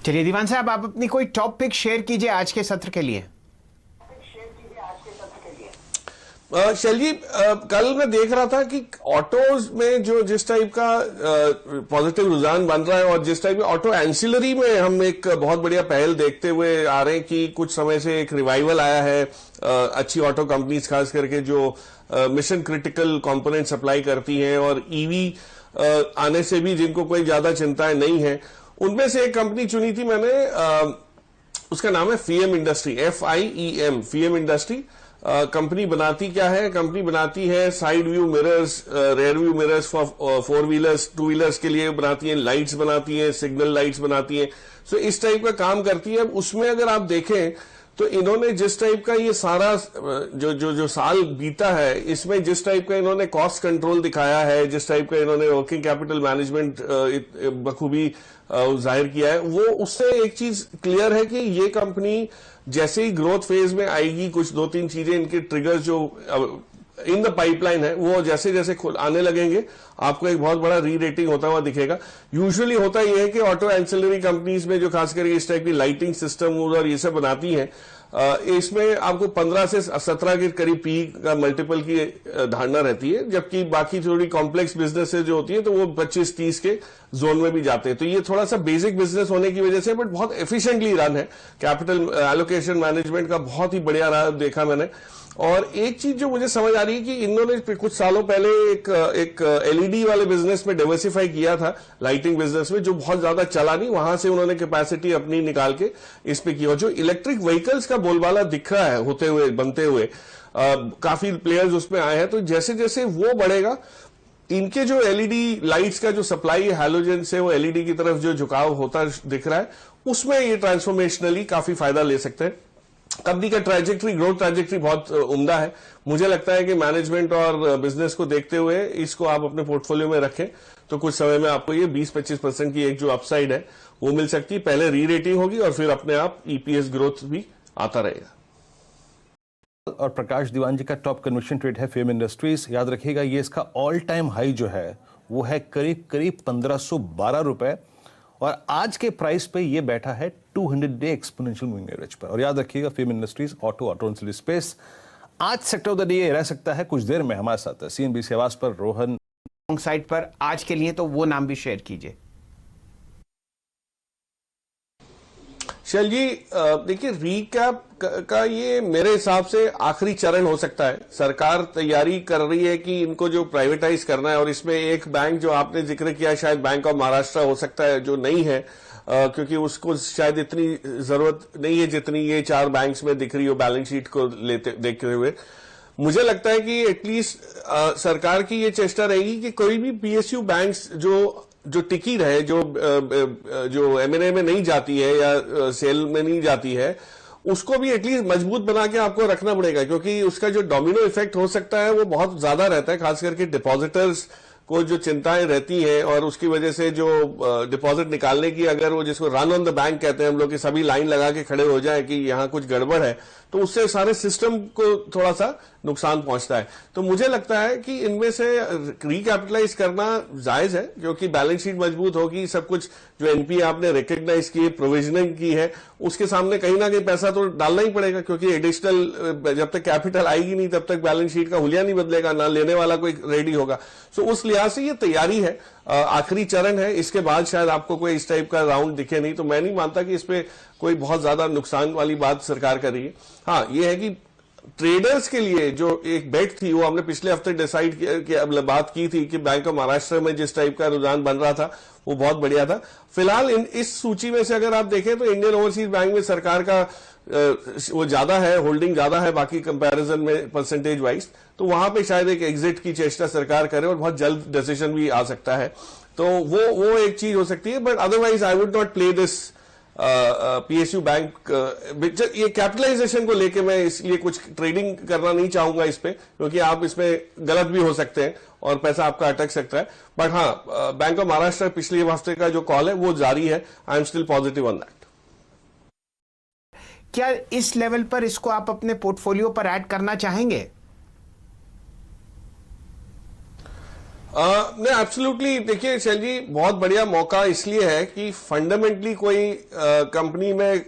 चलिए दीवान साहब, आप अपनी कोई टॉप पिक शेयर कीजिए आज के सत्र के लिए। शैलजी, कल मैं देख रहा था कि ऑटोज में जो जिस टाइप का पॉजिटिव रुझान बन रहा है और जिस टाइप में ऑटो एंसिलरी में हम एक बहुत बढ़िया पहल देखते हुए आ रहे हैं कि कुछ समय से एक रिवाइवल आया है। अच्छी ऑटो कंपनीज खास करके जो मिशन क्रिटिकल कंपोनेंट सप्लाई करती हैं और ईवी आने से भी जिनको कोई ज्यादा चिंताएं नहीं है, उनमें से एक कंपनी चुनी थी मैंने। उसका नाम है FM industry, FIEM, FM industry. Company बनाती क्या है? कंपनी बनाती है side view mirrors, rear view mirrors for 4 wheelers, 2 wheelers के लिए बनाती है, लाइट्स बनाती है, सिग्नल लाइट्स बनाती है। सो इस टाइप का काम करती है। उसमें अगर आप देखें तो इन्होंने जिस टाइप का ये सारा जो साल बीता है, इसमें जिस टाइप का इन्होंने कॉस्ट कंट्रोल दिखाया है, जिस टाइप का इन्होंने वर्किंग कैपिटल मैनेजमेंट बखूबी जाहिर किया है, वो उससे एक चीज क्लियर है कि ये कंपनी जैसे ही ग्रोथ फेज में आएगी, कुछ 2-3 चीजें इनके ट्रिगर्स जो इन द पाइपलाइन है वो जैसे जैसे आने लगेंगे, आपको एक बहुत बड़ा री रेटिंग होता हुआ दिखेगा। यूजुअली होता यह है कि ऑटो एंसिलरी कंपनीज में जो खास करके इस टाइप की लाइटिंग सिस्टम और ये सब बनाती हैं, इसमें आपको 15 से 17 के करीब पी का मल्टीपल की धारणा रहती है, जबकि बाकी थोड़ी कॉम्प्लेक्स बिजनेसेस जो होती है तो वो 25-30 के जोन में भी जाते हैं। तो ये थोड़ा सा बेसिक बिजनेस होने की वजह से बट बहुत एफिशिएंटली रन है। कैपिटल एलोकेशन मैनेजमेंट का बहुत ही बढ़िया रहा देखा मैंने। और एक चीज जो मुझे समझ आ रही है कि इन्होंने कुछ सालों पहले एक एलईडी वाले बिजनेस में डाइवर्सिफाई किया था, लाइटिंग बिजनेस में, जो बहुत ज्यादा चला नहीं। वहां से उन्होंने कैपेसिटी अपनी निकाल के इस पे किया। जो इलेक्ट्रिक व्हीकल्स का बोलबाला दिख रहा है होते हुए, बनते हुए, काफी प्लेयर्स उसमें आए हैं। तो जैसे जैसे वो बढ़ेगा, इनके जो एलईडी लाइट्स का जो सप्लाई है हैलोजन से, वो एलईडी की तरफ जो झुकाव होता दिख रहा है, उसमें ये ट्रांसफॉर्मेशनली काफी फायदा ले सकते हैं। कंपनी का ट्रैजेक्टरी, ग्रोथ ट्रैजेक्टरी बहुत उम्दा है। मुझे लगता है कि मैनेजमेंट और बिजनेस को देखते हुए इसको आप अपने पोर्टफोलियो में रखें तो कुछ समय में आपको ये 20-25% की एक जो अपसाइड है वो मिल सकती है। पहले री रेटिंग होगी और फिर अपने आप ईपीएस ग्रोथ भी आता रहेगा। और प्रकाश दीवान जी का टॉप कन्विक्शन ट्रेड है फेम इंडस्ट्रीज। याद रखिएगा ये इसका ऑल टाइम हाई जो है वो है करीब करीब 1512 रुपए और आज के प्राइस पे ये बैठा है 200 डे एक्सपोनेंशियल मूविंग एवरेज पर। और याद रखिएगा fame industries auto ancillary space आज सेक्टर ऑफ द डे रह सकता है। कुछ देर में हमारे साथ CNBC आवाज पर रोहन साइड पर आज के लिए तो वो नाम भी शेयर कीजिए। शैल जी, देखिए रीकैप का ये मेरे हिसाब से आखिरी चरण हो सकता है। सरकार तैयारी कर रही है कि इनको जो प्राइवेटाइज करना है, और इसमें एक बैंक जो आपने जिक्र किया शायद बैंक ऑफ महाराष्ट्र हो सकता है, जो नहीं है, क्योंकि उसको शायद इतनी जरूरत नहीं है जितनी ये 4 बैंक्स में दिख रही हो बैलेंस शीट को देखते हुए। मुझे लगता है कि एटलीस्ट सरकार की ये चेष्टा रहेगी कि कोई भी PSU बैंक्स जो टिकी रहे, जो M&A में नहीं जाती है या सेल में नहीं जाती है, उसको भी एटलीस्ट मजबूत बना के आपको रखना पड़ेगा, क्योंकि उसका जो डोमिनो इफेक्ट हो सकता है वो बहुत ज्यादा रहता है। खास करके डिपॉजिटर्स को जो चिंताएं रहती हैं और उसकी वजह से जो डिपॉजिट निकालने की, अगर वो जिसको रन ऑन द बैंक कहते हैं हम लोग, कि सभी लाइन लगा के खड़े हो जाए कि यहां कुछ गड़बड़ है, तो उससे सारे सिस्टम को थोड़ा सा नुकसान पहुंचता है। तो मुझे लगता है कि इनमें से रिकैपिटलाइज करना जायज है, क्योंकि बैलेंस शीट मजबूत होगी, सब कुछ जो एनपीए आपने रिकग्नाइज की, प्रोविजनिंग की है, उसके सामने कहीं ना कहीं पैसा तो डालना ही पड़ेगा, क्योंकि एडिशनल जब तक कैपिटल आएगी नहीं तब तक बैलेंस शीट का हुलिया नहीं बदलेगा, ना लेने वाला कोई रेडी होगा। सो उस लिहाज से ये तैयारी है, आखिरी चरण है। इसके बाद शायद आपको कोई इस टाइप का राउंड दिखे नहीं, तो मैं नहीं मानता कि इस पे कोई बहुत ज्यादा नुकसान वाली बात सरकार कर रही है। हाँ, ये है कि ट्रेडर्स के लिए जो एक बेट थी, वो हमने पिछले हफ्ते डिसाइड किया, बात की थी कि बैंक ऑफ महाराष्ट्र में जिस टाइप का रुझान बन रहा था वो बहुत बढ़िया था। फिलहाल इस सूची में से अगर आप देखें तो इंडियन ओवरसीज बैंक में सरकार का वो ज्यादा है, होल्डिंग ज्यादा है बाकी कंपैरिजन में परसेंटेज वाइज, तो वहां पे शायद एक एग्जिट की चेष्टा सरकार करे और बहुत जल्द डिसीजन भी आ सकता है। तो वो एक चीज हो सकती है, but otherwise I would not play this PSU bank. ये कैपिटलाइजेशन को लेके मैं इसलिए कुछ ट्रेडिंग करना नहीं चाहूंगा इस पे, क्योंकि आप इसमें गलत भी हो सकते हैं और पैसा आपका अटक सकता है। बट हाँ, बैंक ऑफ महाराष्ट्र पिछले हफ्ते का जो कॉल है वो जारी है। I am still positive on that. क्या इस लेवल पर इसको आप अपने पोर्टफोलियो पर ऐड करना चाहेंगे? नहीं, एब्सोल्युटली। देखिए शैल जी, बहुत बढ़िया मौका इसलिए है कि फंडामेंटली कोई कंपनी में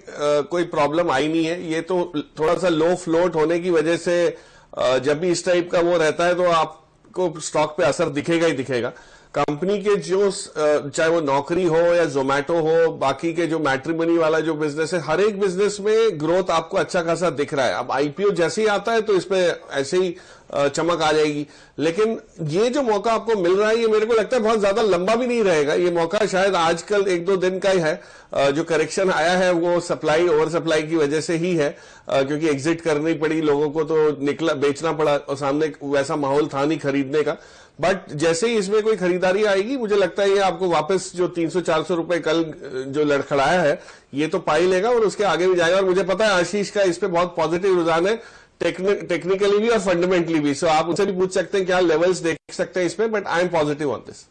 कोई प्रॉब्लम आई नहीं है। ये तो थोड़ा सा लो फ्लोट होने की वजह से जब भी इस टाइप का वो रहता है तो आपको स्टॉक पे असर दिखेगा ही दिखेगा। कंपनी के जो चाहे वो नौकरी हो या जोमेटो हो, बाकी के जो मैट्रिमनी वाला जो बिजनेस है, हर एक बिजनेस में ग्रोथ आपको अच्छा खासा दिख रहा है। अब आईपीओ जैसे ही आता है तो इसमें ऐसे ही चमक आ जाएगी। लेकिन ये जो मौका आपको मिल रहा है, ये मेरे को लगता है बहुत ज्यादा लंबा भी नहीं रहेगा। ये मौका शायद आजकल 1-2 दिन का ही है। जो करेक्शन आया है वो सप्लाई ओवर सप्लाई की वजह से ही है, क्योंकि एग्जिट करनी पड़ी लोगों को, तो निकला बेचना पड़ा और सामने वैसा माहौल था नहीं खरीदने का। बट जैसे ही इसमें कोई खरीदारी आएगी, मुझे लगता है ये आपको वापस जो 300-400 रुपए कल जो लड़खड़ाया है, ये तो पा ही लेगा और उसके आगे भी जाएगा। और मुझे पता है आशीष का इस पे बहुत पॉजिटिव रुझान है, टेक्निकली भी और फंडामेंटली भी। सो आप उनसे भी पूछ सकते हैं क्या लेवल्स देख सकते हैं इसमें, but I am positive on this.